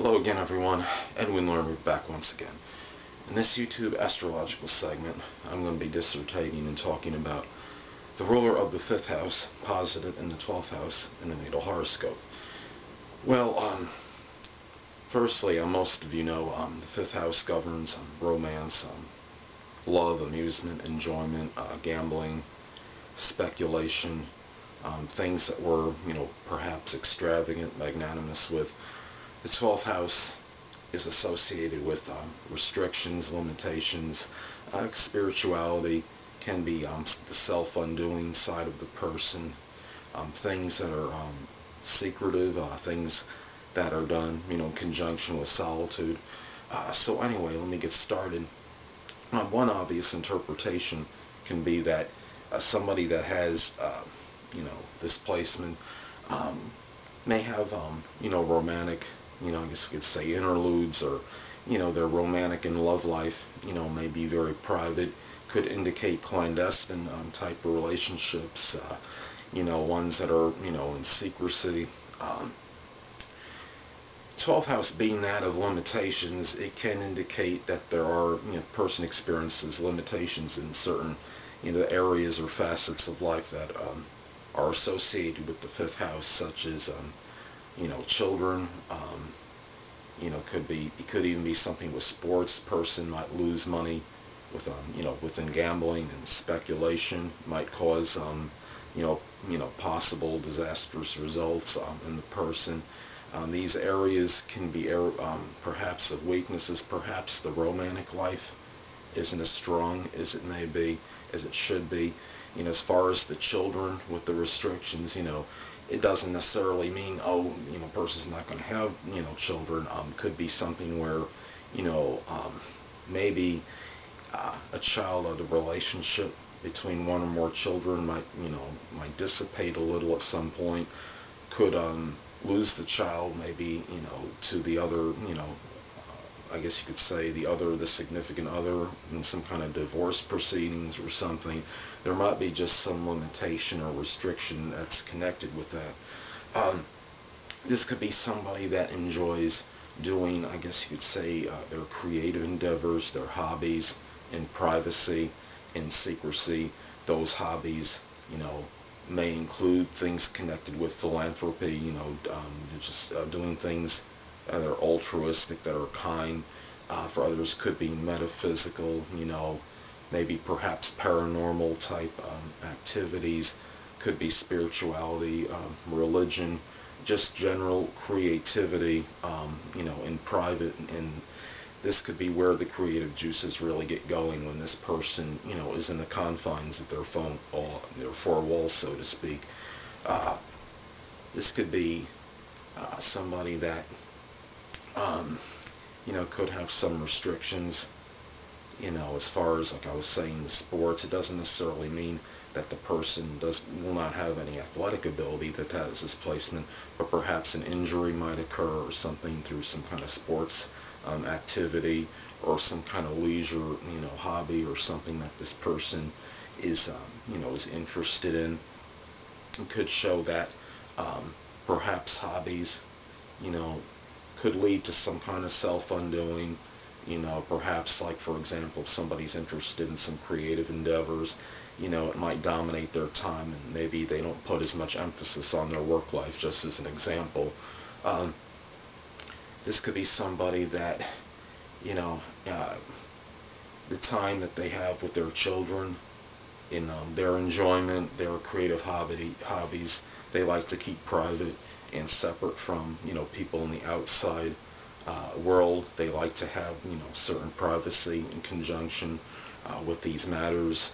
Hello again, everyone. Edwin Learnard back once again. In this YouTube astrological segment, I'm going to be dissertating and talking about the ruler of the 5th house, posited in the 12th house in the natal horoscope. Well, firstly, most of you know the 5th house governs romance, love, amusement, enjoyment, gambling, speculation, things that were, perhaps extravagant, magnanimous with. The 12th house is associated with restrictions, limitations, spirituality, can be the self-undoing side of the person, things that are secretive, things that are done, in conjunction with solitude. So anyway, let me get started. One obvious interpretation can be that somebody that has, this placement may have, romantic, I guess we could say interludes, or, their romantic and love life, may be very private, could indicate clandestine type of relationships, ones that are, in secrecy. 12th house being that of limitations, it can indicate that there are, person experiences limitations in certain, areas or facets of life that are associated with the 5th house, such as, children, it could even be something with sports. Person might lose money with, within gambling and speculation, might cause, possible disastrous results in the person. These areas can be perhaps of weaknesses. Perhaps the romantic life isn't as strong as it may be, as it should be. As far as the children with the restrictions, it doesn't necessarily mean, person's not going to have, children. Could be something where, maybe a child or the relationship between one or more children might dissipate a little at some point. Could lose the child, maybe, to the other, I guess you could say the significant other in some kind of divorce proceedings or something. There might be just some limitation or restriction that's connected with that. This could be somebody that enjoys doing, I guess you could say, their creative endeavors, their hobbies in privacy, in secrecy. Those hobbies, may include things connected with philanthropy, just doing things that are altruistic, that are kind. For others, could be metaphysical, maybe perhaps paranormal type activities. Could be spirituality, religion, just general creativity, in private. And this could be where the creative juices really get going, when this person, is in the confines of their four walls, so to speak. This could be somebody that could have some restrictions, as far as, like I was saying, the sports. It doesn't necessarily mean that the person will not have any athletic ability that has this placement, but perhaps an injury might occur or something through some kind of sports activity, or some kind of leisure, hobby, or something that this person is, is interested in. It could show that perhaps hobbies, could lead to some kind of self-undoing. Perhaps, like, for example, if somebody's interested in some creative endeavors, it might dominate their time, and maybe they don't put as much emphasis on their work life, just as an example. This could be somebody that, the time that they have with their children, in their enjoyment, their creative hobbies, they like to keep private and separate from, people in the outside world. They like to have, certain privacy in conjunction with these matters.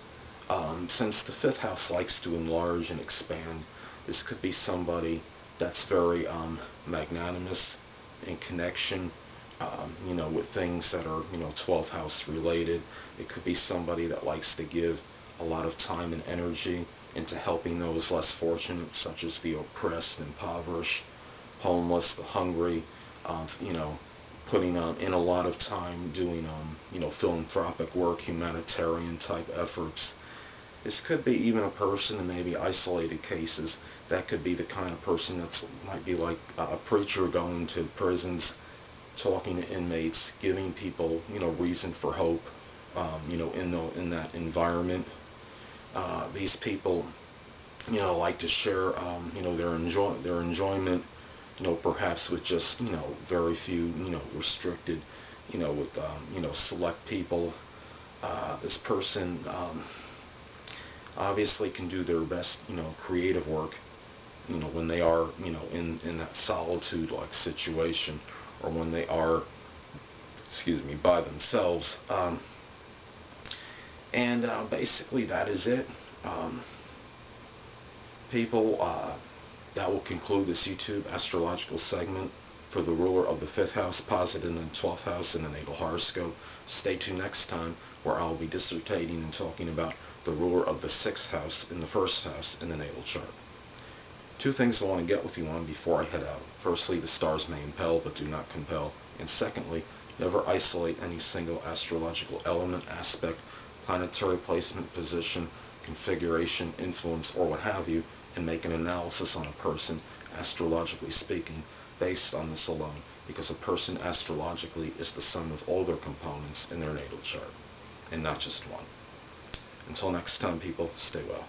Since the 5th house likes to enlarge and expand, this could be somebody that's very magnanimous in connection, with things that are, 12th house related. It could be somebody that likes to give a lot of time and energy into helping those less fortunate, such as the oppressed, impoverished, homeless, the hungry, putting in a lot of time doing, philanthropic work, humanitarian type efforts. This could be even a person in maybe isolated cases. That could be the kind of person that might be like a preacher going to prisons, talking to inmates, giving people, reason for hope, in that environment. These people, like to share, their enjoyment, perhaps with just, very few, restricted, with, select people. This person obviously can do their best, creative work, when they are, in that solitude-like situation, or when they are, by themselves. And basically that is it. People, that will conclude this YouTube astrological segment for the ruler of the 5th house, posited in the 12th house in the natal horoscope. Stay tuned next time, where I'll be dissertating and talking about the ruler of the 6th house in the 1st house in the natal chart. Two things I want to get with you on before I head out. Firstly, the stars may impel but do not compel. And secondly, never isolate any single astrological element, aspect, planetary placement, position, configuration, influence, or what have you, and make an analysis on a person, astrologically speaking, based on this alone, because a person astrologically is the sum of all their components in their natal chart, and not just one. Until next time, people, stay well.